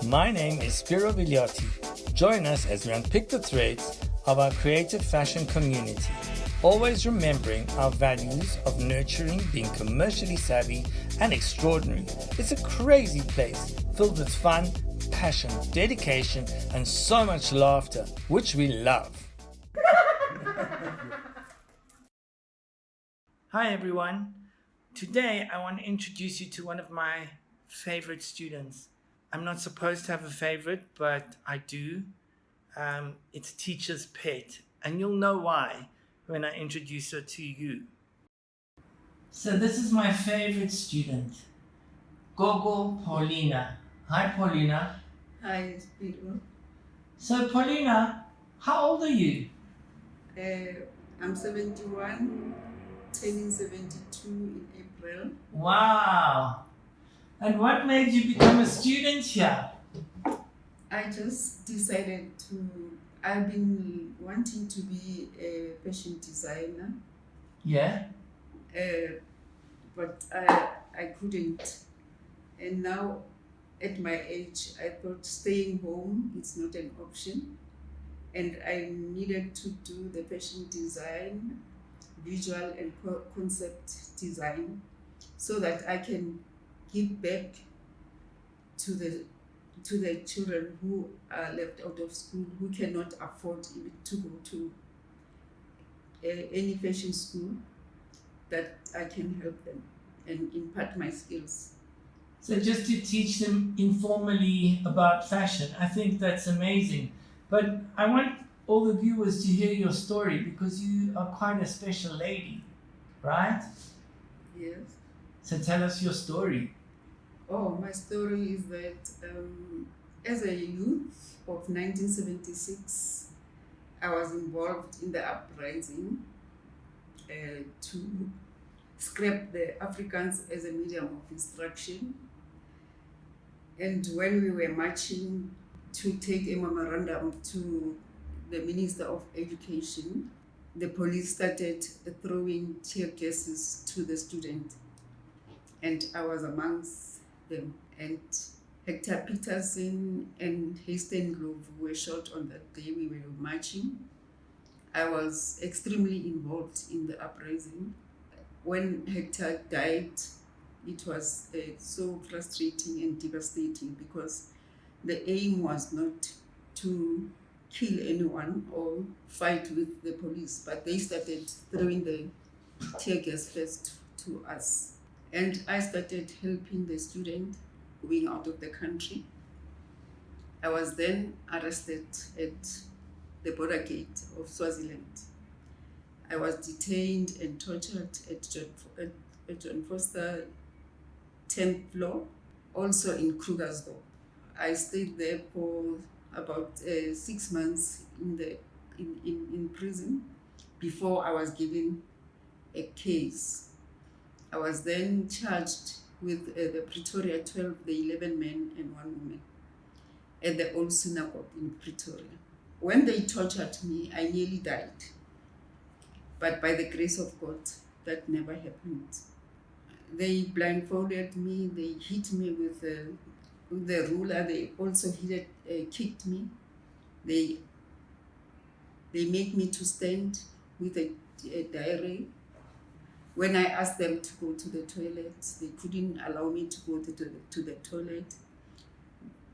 My name is Spero Villioti. Join us as we unpick the threads of our creative fashion community, always remembering our values of nurturing, being commercially savvy and extraordinary. It's a crazy place filled with fun, passion, dedication and so much laughter, which we love. Hi everyone. Today I want to introduce you to one of my favorite students. I'm not supposed to have a favorite, but I do. It's teacher's pet, and you'll know why when I introduce her to you. So this is my favorite student, Gogo Pauline. Hi Paulina. Hi, Spero. So Paulina, how old are you? I'm 71, turning 72 in April. Wow. And what made you become a student here? I just decided I've been wanting to be a fashion designer. Yeah. But I couldn't. And now at my age, I thought staying home is not an option. And I needed to do the fashion design, visual and concept design, so that I can give back to the children who are left out of school, who cannot afford even to go to any fashion school, that I can help them and impart my skills. So just to teach them informally about fashion, I think that's amazing. But I want all the viewers to hear your story because you are quite a special lady, right? Yes. So tell us your story. Oh, my story is that as a youth of 1976, I was involved in the Uprising to scrap the Africans as a medium of instruction. And when we were marching to take a memorandum to the Minister of Education, the police started throwing tear gases to the students. And I was amongst them. And Hector Peterson and Hasten Grove were shot on that day we were marching. I was extremely involved in the uprising. When Hector died, it was so frustrating and devastating because the aim was not to kill anyone or fight with the police, but they started throwing the tear gas first to us. And I started helping the student going out of the country. I was then arrested at the border gate of Swaziland. I was detained and tortured at John Foster 10th floor, also in Krugersdorp. I stayed there for about 6 months in prison before I was given a case. I was then charged with the Pretoria 12, the 11 men and 1 woman at the old synagogue in Pretoria. When they tortured me, I nearly died. But by the grace of God, that never happened. They blindfolded me, they hit me with the ruler, they also kicked me. They made me to stand with a diary. When I asked them to go to the toilet, they couldn't allow me to go to the toilet.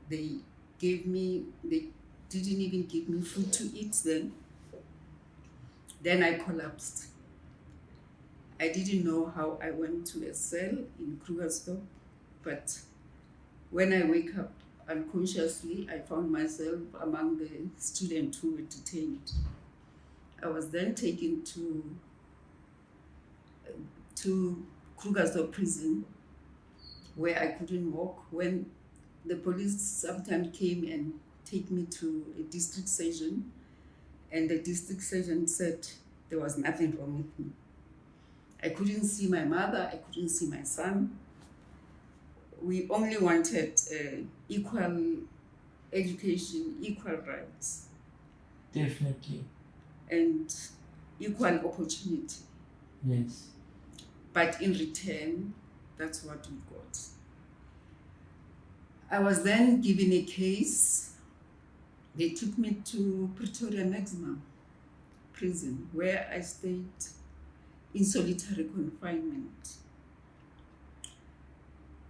They didn't even give me food to eat then. Then I collapsed. I didn't know how I went to a cell in Krugersdorp, but when I wake up unconsciously, I found myself among the students who were detained. I was then taken to Krugersdorp prison, where I couldn't walk. When the police sometimes came and take me to a district station, and the district surgeon said there was nothing wrong with me. I couldn't see my mother, I couldn't see my son. We only wanted equal education, equal rights. Definitely. And equal opportunity. I was then given a case. They took me to Pretoria Maximum Prison, where I stayed in solitary confinement.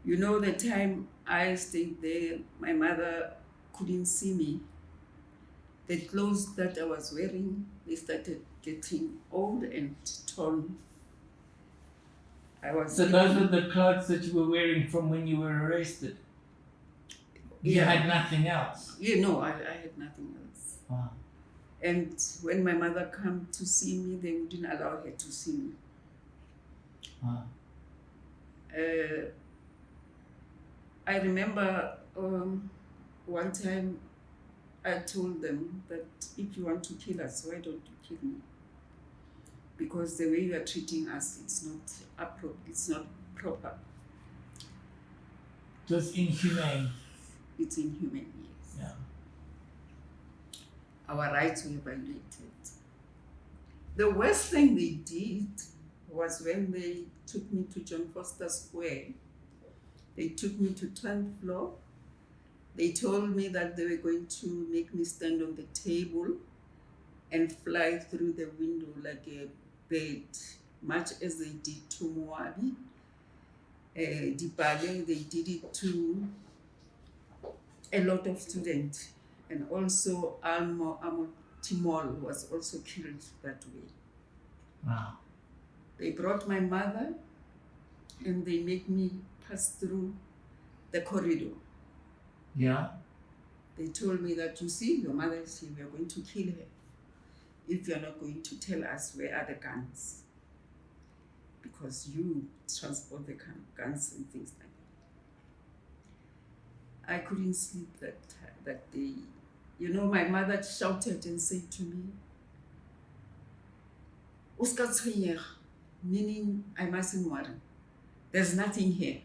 You know, the time I stayed there, my mother couldn't see me. The clothes that I was wearing, they started getting old and torn. So those were the clothes that you were wearing from when you were arrested? You had nothing else? Yeah, no, I had nothing else. Wow. And when my mother came to see me, they wouldn't allow her to see me. Wow. I remember one time I told them that if you want to kill us, why don't you kill me? Because the way you are treating us, it's not proper. It was inhumane. It's inhumane, yes. Yeah. Our rights were violated. The worst thing they did was when they took me to John Foster Square. They took me to 10th floor. They told me that they were going to make me stand on the table and fly through the window like a bird, much as they did to Moabi. Dipale, they did it to a lot of students. And also Amo Timol was also killed that way. Wow. They brought my mother and they made me pass through the corridor. Yeah. They told me that, you see, your mother is here, we are going to kill her if you are not going to tell us where are the guns, because you transport the guns and things like that. I couldn't sleep that day. You know, my mother shouted and said to me, "Uska tshwenyega," meaning I mustn't worry. There's nothing here.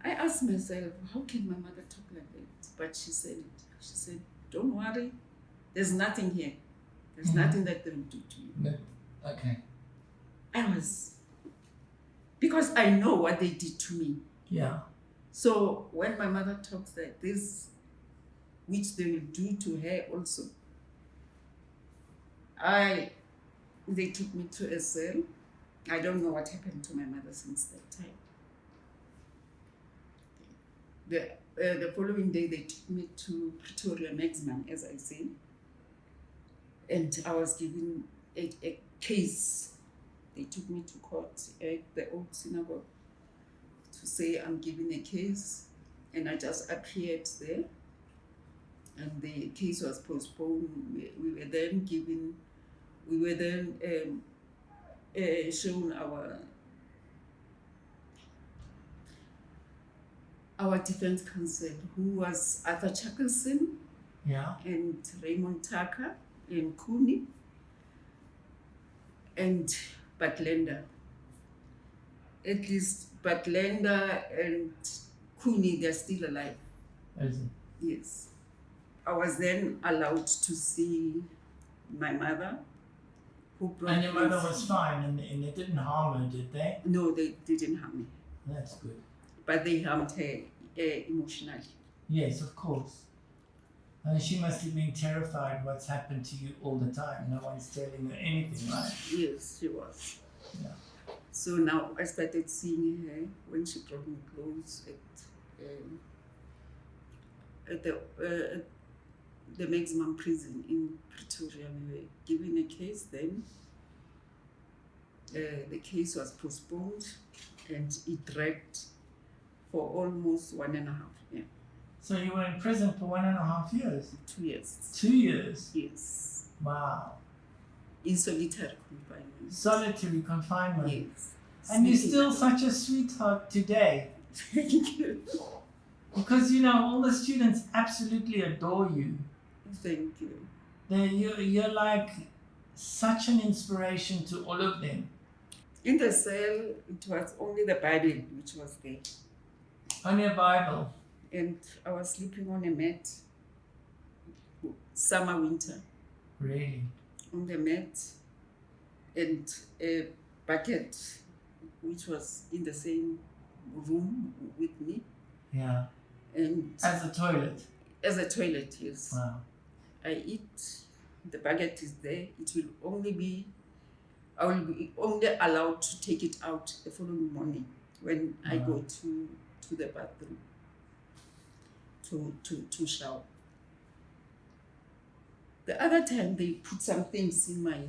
I asked myself, how can my mother talk like that? But she said it. She said, don't worry, there's nothing here. There's nothing that they will do to you. No. Okay. Because I know what they did to me. Yeah. So when my mother talks like this, which they will do to her also, they took me to a cell. I don't know what happened to my mother since that time. The following day, they took me to Pretoria Maximum, as I said, and I was given a case. They took me to court at the old synagogue to say I'm given a case, and I just appeared there, and the case was postponed. We were then shown our defense counsel, who was Arthur Chuckelson, Yeah. and Raymond Tucker, and Cooney, and Batlender. At least Batlender and Cooney, they're still alive. Is it? Yes. I was then allowed to see my mother, who brought And your mother was fine, and they didn't harm her, did they? No, they didn't harm me. That's good. But they harmed her emotionally. Yes, of course. She must have been terrified what's happened to you all the time. No one's telling her anything, right? Yes, she was. Yeah. So now I started seeing her when she brought me clothes at the maximum prison in Pretoria. We were given a case then. The case was postponed and it dragged for almost 1.5 years. So you were in prison for 1.5 years? 2 years. 2 years? Yes. Wow. In solitary confinement. Solitary confinement? Yes. And you're still such a sweetheart today. Thank you. Because, you know, all the students absolutely adore you. Thank you. You're like such an inspiration to all of them. In the cell, it was only the Bible which was there. Only a Bible. And I was sleeping on a mat, summer, winter. Really? On the mat, and a bucket which was in the same room with me. Yeah. And As a toilet. as a toilet, yes. Wow. I eat, the baguette is there. It will only be, I will be only allowed to take it out the following morning when I go to the bathroom to shower. The other time they put some things in my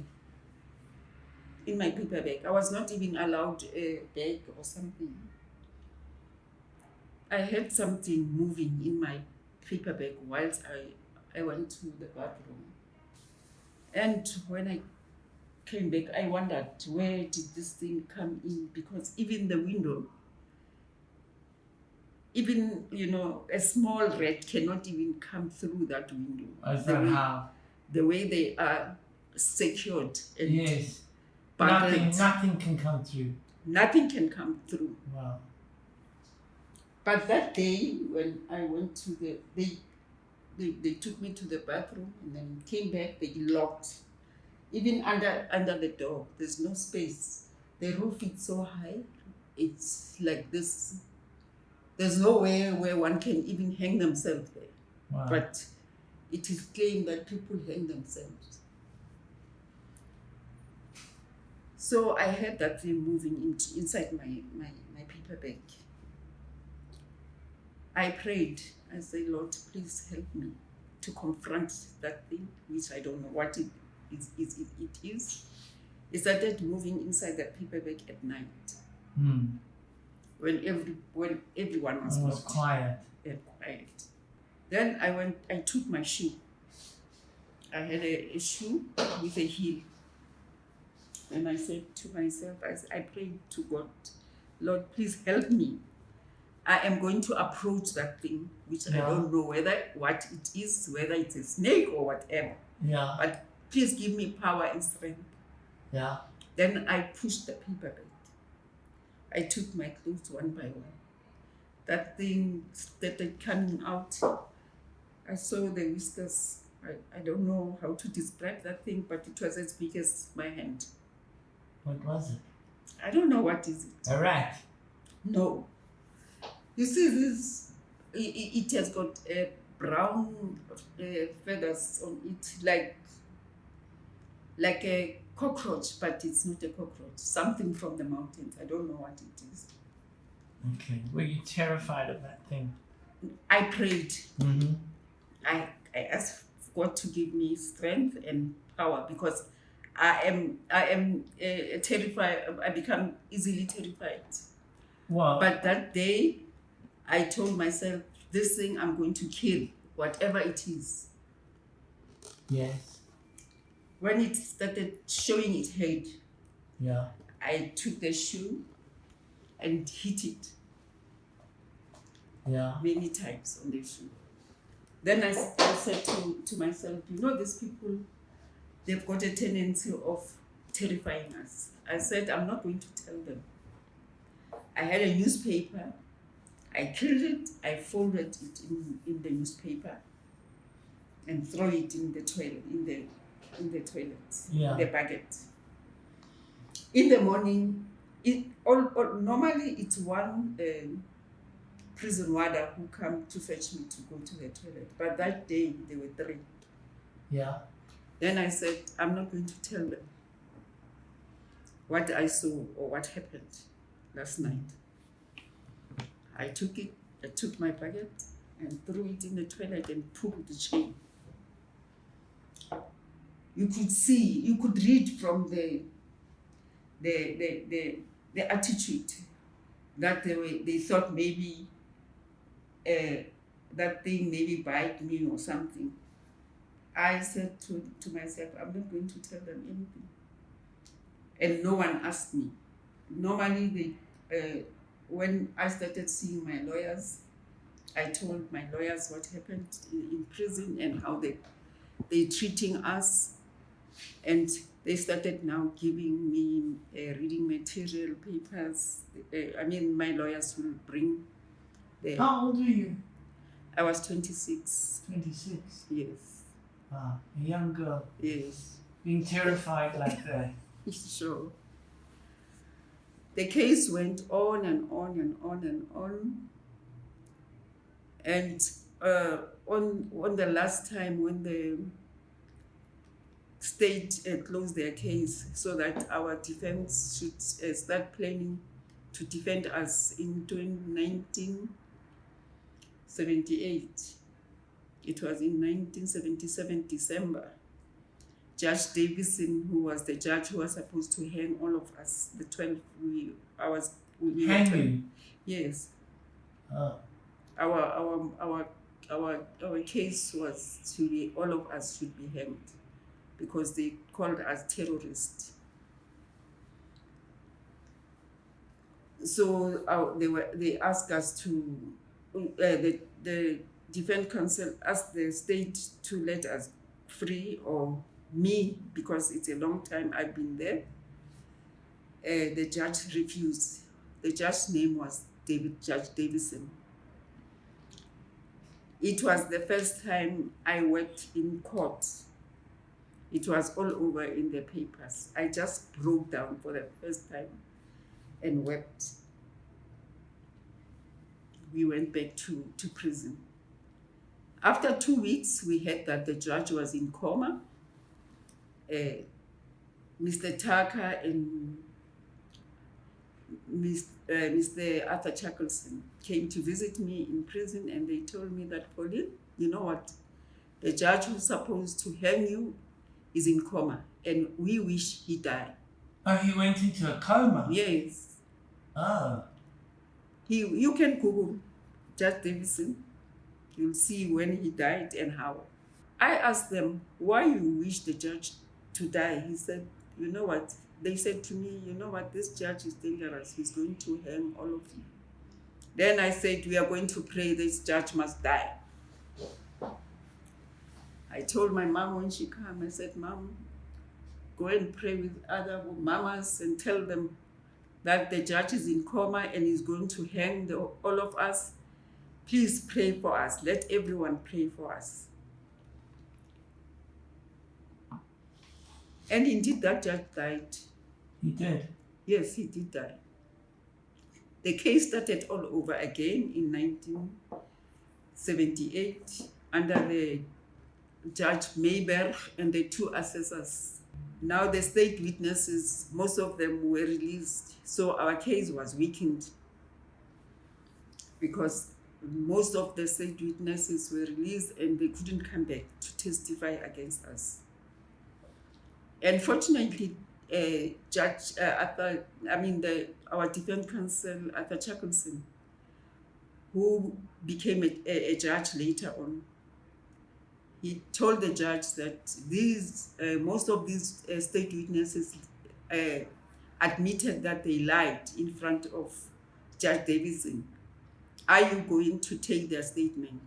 paper bag. I was not even allowed a bag or something. I had something moving in my paper bag whilst I went to the bathroom. And when I came back, I wondered, where did this thing come in? Because even the window, even, a small rat cannot even come through that window. Is that how? The way they are secured. And yes. buckled. Nothing can come through. Nothing can come through. Wow. But that day, when I went to they took me to the bathroom and then came back, they locked. Even under the door, there's no space. The roof is so high, it's like this. There's nowhere where one can even hang themselves there. Wow. But it is claimed that people hang themselves. So I had that thing moving inside my paper bag. I prayed. I said, Lord, please help me to confront that thing, which I don't know what it is. It started moving inside the paper bag at night. When everyone was quiet. And quiet. Then I took my shoe. I had a shoe with a heel. And I said to myself, I prayed to God, Lord, please help me. I am going to approach that thing, which I don't know what it is, whether it's a snake or whatever. Yeah. But please give me power and strength. Yeah. Then I pushed the paper bag. I took my clothes one by one. That thing started coming out. I saw the whiskers. I don't know how to describe that thing, but it was as big as my hand. What was it? I don't know what is it. A rat? No. You see this, it has got brown feathers on it, like a cockroach, but it's not a cockroach. Something from the mountains. I don't know what it is. Okay. Were you terrified of that thing? I prayed. Mm-hmm. I asked God to give me strength and power because I am terrified. I become easily terrified. Well, but that day, I told myself, this thing I'm going to kill, whatever it is. Yes. When it started showing its head, yeah, I took the shoe and hit it. Yeah. Many times on the shoe. Then I said to myself, these people, they've got a tendency of terrifying us. I said, I'm not going to tell them. I had a newspaper. I killed it. I folded it in the newspaper and throw it in the toilet, in the toilet, the bucket. In the morning, normally it's one prison warder who come to fetch me to go to the toilet. But that day, there were 3. Yeah. Then I said, I'm not going to tell them what I saw or what happened last night. I took my bucket and threw it in the toilet and pulled the chain. You could read from the attitude that they thought maybe that thing maybe bite me or something. I said to myself, I'm not going to tell them anything. And no one asked me. Normally, when I started seeing my lawyers, I told my lawyers what happened in prison and how they're treating us. And they started now giving me reading material, papers. My lawyers will bring. How old were you? I was 26. 26? Yes. Ah, a young girl. Yes. Being terrified like that. Sure. The case went on and on and on and on. And on the last time when the state closed their case so that our defense should start planning to defend us in 1978. It was in 1977, December. Judge Davison, who was the judge who was supposed to hang all of us, the 12, we were 12. Yes. Our case was to be, all of us should be hanged because they called us terrorists. So they asked us to, the defense counsel asked the state to let us free, or me, because it's a long time I've been there. The judge refused. The judge's name was Judge Davison. It was the first time I worked in court. It was all over in the papers. I just broke down for the first time and wept. We went back to prison. After 2 weeks, we heard that the judge was in coma. Mr. Tucker and Mr. Arthur Shackleton came to visit me in prison, and they told me that, Pauline, you know what? The judge who's supposed to hang you is in coma, and we wish he died. Oh, he went into a coma? Yes. Oh. You can Google Judge Davison. You'll see when he died and how. I asked them, why you wish the judge to die? He said, you know what? They said to me, you know what? This judge is dangerous. He's going to hang all of you. Then I said, we are going to pray this judge must die. I told my mom when she came, I said, Mom, go and pray with other mamas and tell them that the judge is in coma and is going to hang all of us. Please pray for us. Let everyone pray for us. And indeed, that judge died. He did? Yes, he did die. The case started all over again in 1978 under the Judge Mayberg and the two assessors. Now the state witnesses, most of them were released, so our case was weakened because most of the state witnesses were released and they couldn't come back to testify against us. And fortunately, our defense counsel, Arthur Shackleton, who became a judge later on, he told the judge that most of these state witnesses admitted that they lied in front of Judge Davison. Are you going to take their statement?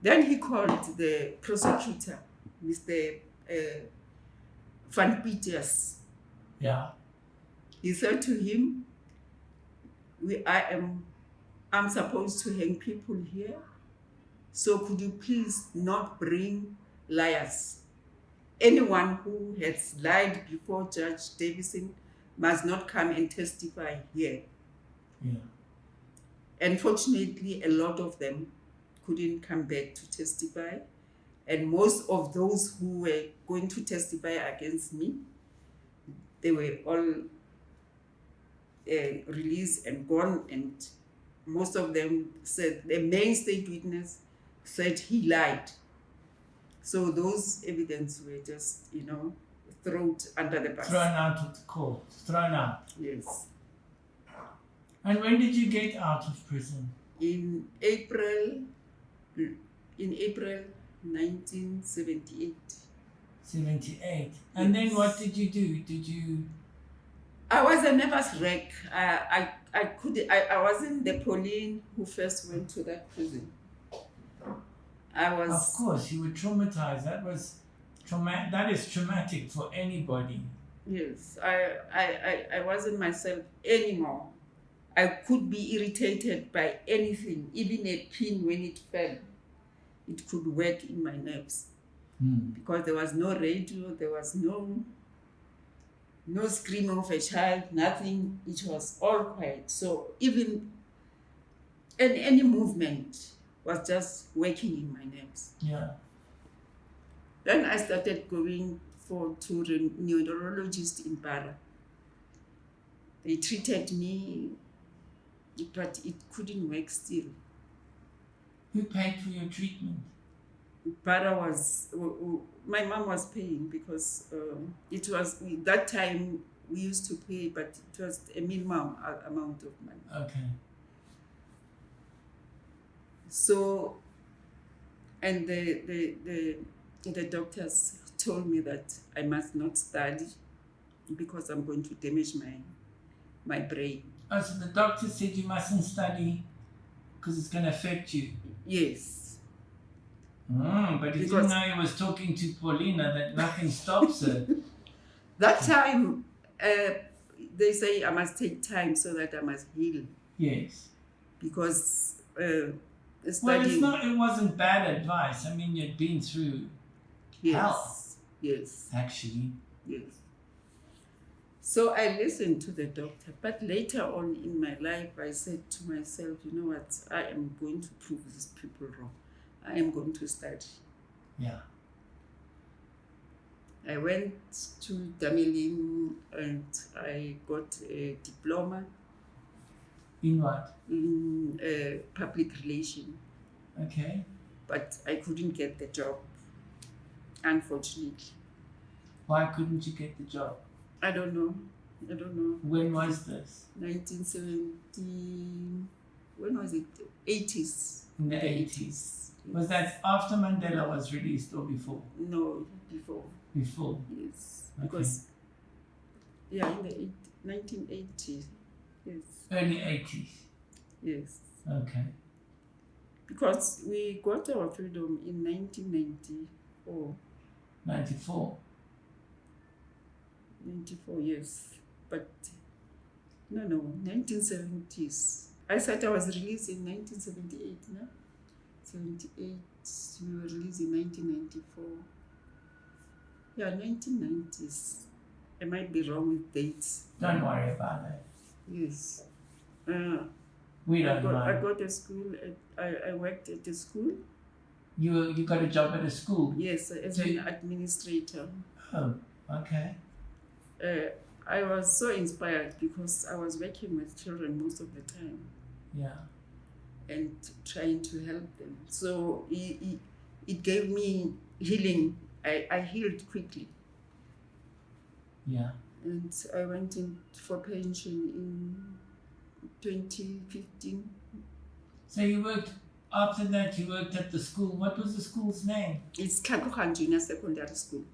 Then he called the prosecutor, Mr. Van Peters. Yeah. He said to him, I'm supposed to hang people here. So could you please not bring liars? Anyone who has lied before Judge Davison must not come and testify here. Yeah. Unfortunately, a lot of them couldn't come back to testify. And most of those who were going to testify against me, they were all released and gone. And most of them said, the main state witness said he lied. So those evidence were just, thrown under the bus. Thrown out of the court. Thrown out. Yes. And when did you get out of prison? In April 1978. 78. And then what did you do? I was a nervous wreck. I wasn't the Pauline who first went to that prison. Of course, you were traumatized. That is traumatic for anybody. Yes, I wasn't myself anymore. I could be irritated by anything, even a pin when it fell. It could work in my nerves. Because there was no radio, there was no scream of a child, nothing. It was all quiet. So even any movement was just working in my nerves. Yeah. Then I started going to a neurologist in Para. They treated me, but it couldn't work still. Who paid for your treatment? Para was, my mom was paying because it was, that time we used to pay, but it was a minimum amount of money. Okay. So, and the doctors told me that I must not study because I'm going to damage my brain. Oh, so the doctor said you mustn't study because it's going to affect you. Yes. But you didn't know he was talking to Paulina that nothing stops her. That time, they say I must take time so that I must heal. Yes. Because studying... Well, it wasn't bad advice. I mean, you'd been through hell. Yes. Actually. Yes. So I listened to the doctor, but later on in my life, I said to myself, you know what, I am going to prove these people wrong. I am going to study. Yeah. I went to Damelin and I got a diploma. In what? In public relation. Okay. But I couldn't get the job, unfortunately. Why couldn't you get the job? I don't know. When was this? 1970. When was it? 80s. In the 80s. Yes. Was that after Mandela was released or before? No, before. Before? Yes. Okay. Because, yeah, in the 1980s. Yes. Early 80s? Yes. Okay. Because we got our freedom in 1994. 94? 94, yes. But, no, 1970s. I said I was released in 1978, no? 78, we were released in 1994. Yeah, 1990s. I might be wrong with dates. Don't worry about it. Yes. We don't mind. I got a school, I worked at a school. You got a job at a school? Yes, as an administrator. Oh, okay. I was so inspired because I was working with children most of the time. Yeah. And trying to help them. So it gave me healing. I healed quickly. Yeah. And I went in for pension in 2015. So you worked, after that you worked at the school. What was the school's name? It's Kakuhan Junior Secondary School.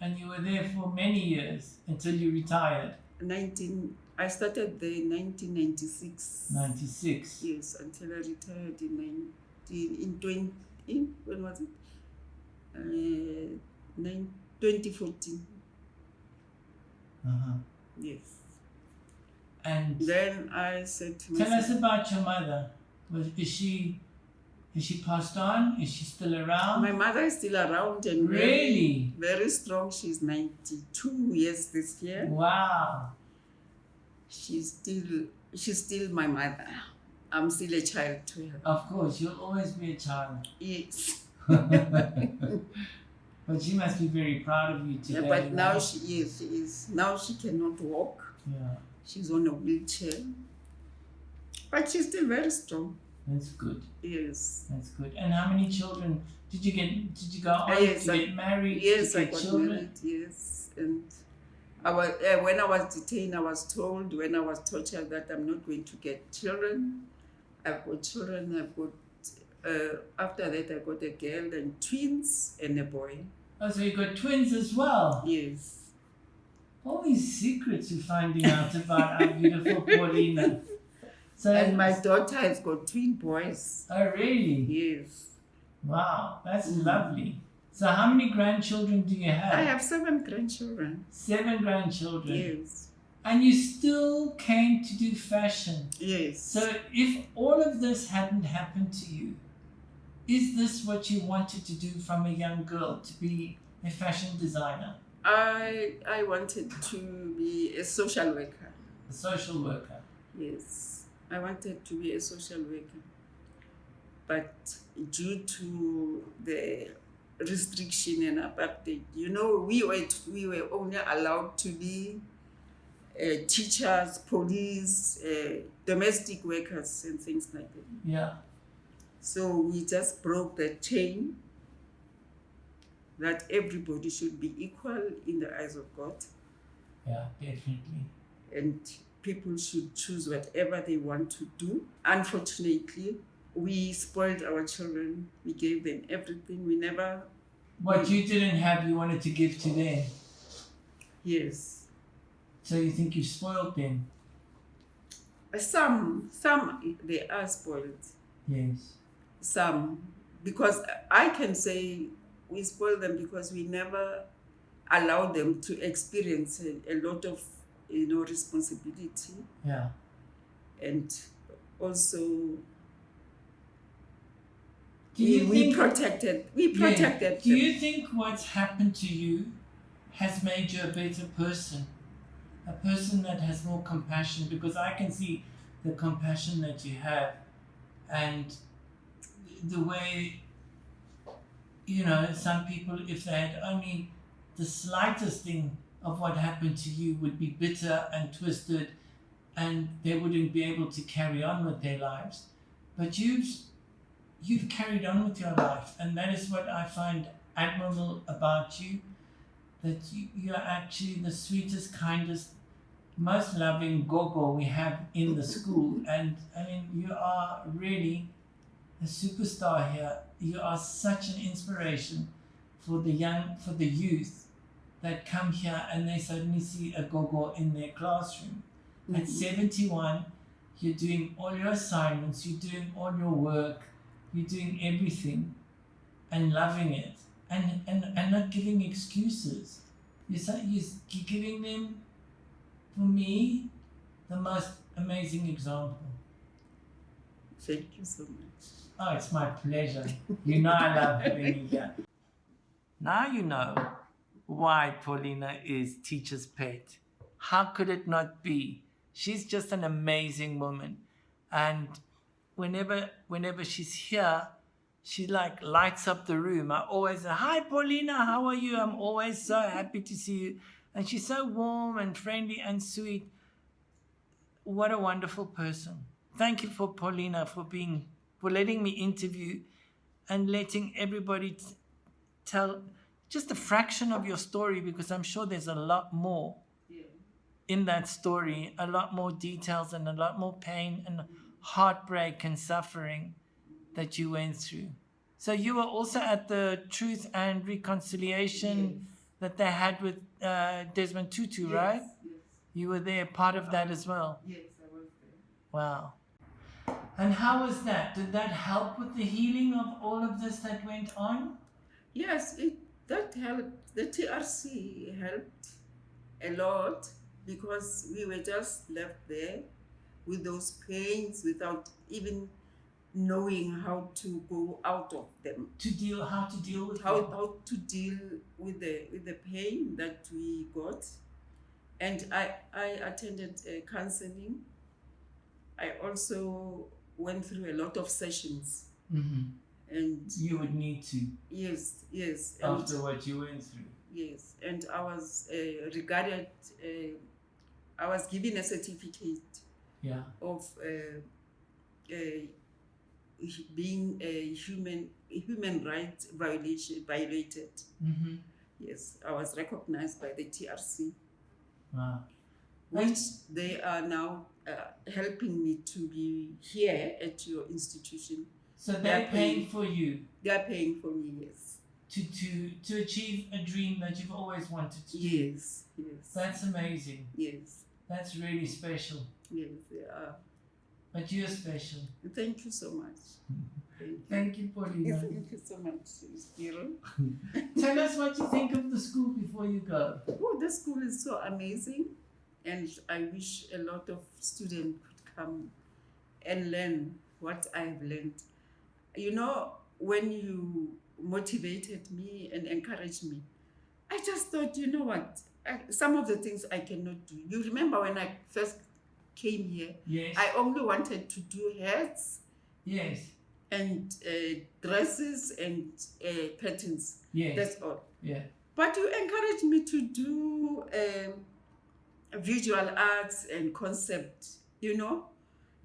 And you were there for many years until you retired? I started there in 1996. 96? Yes, until I retired when was it? 2014. Uh-huh. Yes. And then I said to myself... Tell us about your mother. Is she passed on? Is she still around? My mother is still around and really very strong. She's 92 years this year. Wow. She's still my mother. I'm still a child to her. Of course, you'll always be a child. Yes. But she must be very proud of you today. Yeah, but now she is. Now she cannot walk. Yeah. She's on a wheelchair. But she's still very strong. That's good. Yes. That's good. And how many children did you get? Did you go on yes, to get married? Yes, I got children? Married. Yes, and I was when I was detained, I was told when I was tortured that I'm not going to get children. I've got children. I've got. After that, I got a girl and twins and a boy. Oh, so you got twins as well? Yes. All these secrets you're finding out about our beautiful Paulina. So, and my daughter has got twin boys. Oh, really? Yes. Wow, that's lovely. So how many grandchildren do you have? I have 7 grandchildren. 7 grandchildren? Yes. And you still came to do fashion? Yes. So if all of this hadn't happened to you, is this what you wanted to do from a young girl, to be a fashion designer? I wanted to be a social worker. A social worker? Yes. I wanted to be a social worker. but due to the restriction and apartheid, you know, we were only allowed to be teachers, police, domestic workers, and things like that. Yeah. So we just broke the chain that everybody should be equal in the eyes of God. Yeah, definitely. And people should choose whatever they want to do. Unfortunately, we spoiled our children. We gave them everything. We never... What you didn't have, you wanted to give to them. Yes. So you think you spoiled them? Some they are spoiled. Yes. Some, because I can say we spoiled them because we never allowed them to experience a lot of, you know, responsibility. Yeah. And also we protected them. Do you think what's happened to you has made you a better person? A person that has more compassion? Because I can see the compassion that you have and the way, you know, some people, if they had only the slightest thing of what happened to you, would be bitter and twisted and they wouldn't be able to carry on with their lives. But you've carried on with your life, and that is what I find admirable about you, that you're actually the sweetest, kindest, most loving Gogo we have in the school. And I mean, you are really a superstar here. You are such an inspiration for the youth that come here and they suddenly see a Gogo in their classroom. Mm-hmm. At 71, you're doing all your assignments, you're doing all your work, you're doing everything and loving it and not giving excuses. You're giving them, for me, the most amazing example. Thank you so much. Oh, it's my pleasure. You know I love having you here. Now you know why Paulina is teacher's pet. How could it not be? She's just an amazing woman. And whenever she's here, she like lights up the room. I always say, "Hi Paulina, how are you? I'm always so happy to see you." And she's so warm and friendly and sweet. What a wonderful person. Thank you for Paulina for letting me interview and letting everybody tell just a fraction of your story, because I'm sure there's a lot more in that story, a lot more details and a lot more pain and heartbreak and suffering that you went through. So you were also at the Truth and Reconciliation that they had with Desmond Tutu, right? Yes. You were there, part of that as well? Yes, I was there. Wow. And how was that? Did that help with the healing of all of this that went on? Yes, that helped. The TRC helped a lot because we were just left there with those pains without even knowing how to go out of them. How to deal with the pain that we got. And I attended counseling. I also went through a lot of sessions. Mm-hmm. And you would need to. Yes. After what you went through. Yes, and I was I was given a certificate of being a human rights violated. Mm-hmm. Yes, I was recognized by the TRC. Wow. Which they are now helping me to be here at your institution. So they're paying for you? They're paying for me, yes. To achieve a dream that you've always wanted to do? Yes. That's amazing. Yes. That's really special. Yes, they are. But you're special. Thank you so much. Thank you, Paulina. Thank you so much, Spero. Tell us what you think of the school before you go. Oh, the school is so amazing. And I wish a lot of students could come and learn what I have learned. You know, when you motivated me and encouraged me, I just thought, you know what, some of the things I cannot do. You remember when I first came here? Yes. I only wanted to do heads. Yes. and dresses and patterns. Yes. That's all. Yeah. But you encourage me to do visual arts and concept, you know.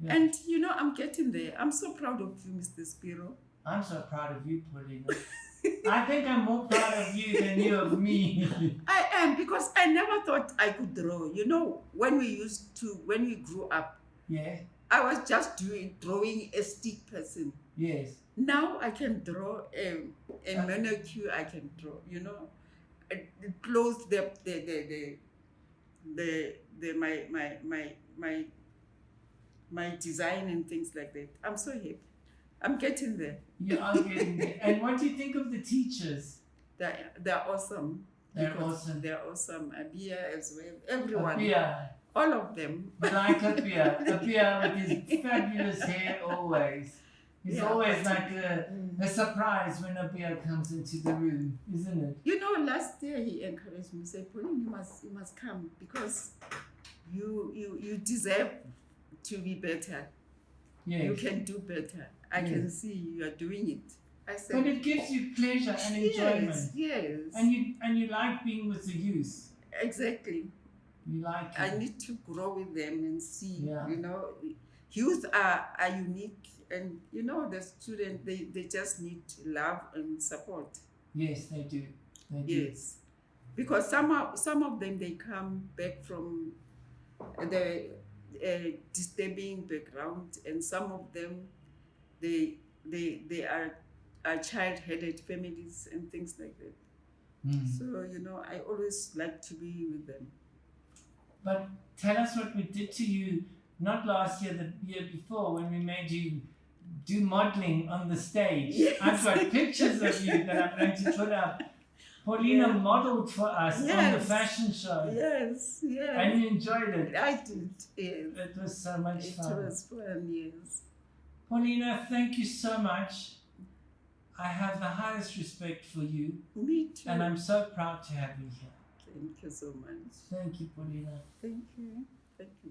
Yeah. And, you know, I'm getting there. I'm so proud of you, Mr. Spero. I'm so proud of you, Paulina. I think I'm more proud of you than you of me. I am, because I never thought I could draw. You know, when we grew up, Yeah. I was just drawing a stick person. Yes. Now I can draw a manicure. I can draw, you know, clothes. My design and things like that. I'm so happy. I'm getting there. You are getting there. And what do you think of the teachers? They're awesome. They're awesome. They're awesome. Abia as well. Everyone. Abia. All of them. But like Abia. Abia with his fabulous hair always. It's always like a surprise when Abia comes into the room, isn't it? You know, last year he encouraged me, said, Pauline, you must come, because you deserve to be better. Yes. You can do better. I can see you are doing it. I said, but it gives you pleasure and enjoyment. Yes. And you like being with the youth. Exactly. You like it. I need to grow with them and see. Yeah. You know, youth are unique, and you know, the students, they just need love and support. Yes, they do. They do. Yes, because some of them, they come back from the disturbing background, and some of them they are child-headed families and things like that. So, you know, I always like to be with them. But tell us what we did to you, not last year, the year before, when we made you do modeling on the stage. Yes. I've got pictures of you that I'm going to put up. Paulina modeled for us on the fashion show. Yes, yes. And you enjoyed it. I did, yes. It was so much fun. It was fun, yes. Paulina, thank you so much. I have the highest respect for you. Me too. And I'm so proud to have you here. Thank you so much. Thank you, Paulina. Thank you. Thank you.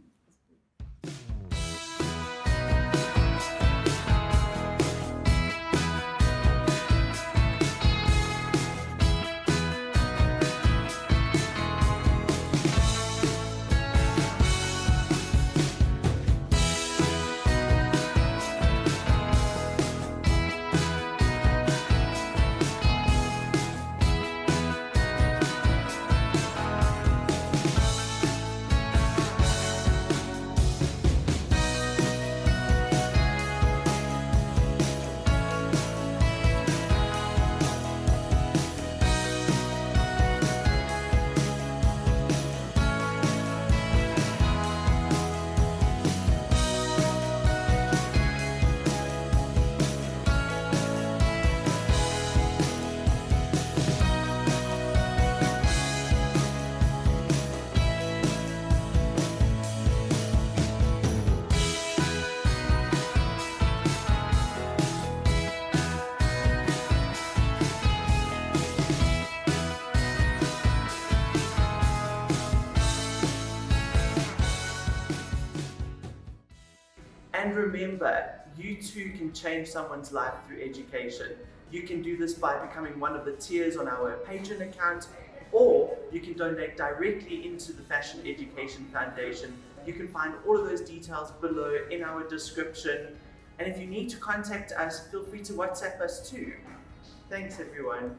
And remember, you too can change someone's life through education. You can do this by becoming one of the tiers on our Patreon account, or you can donate directly into the Fashion Education Foundation. You can find all of those details below in our description. And if you need to contact us, feel free to WhatsApp us too. Thanks everyone.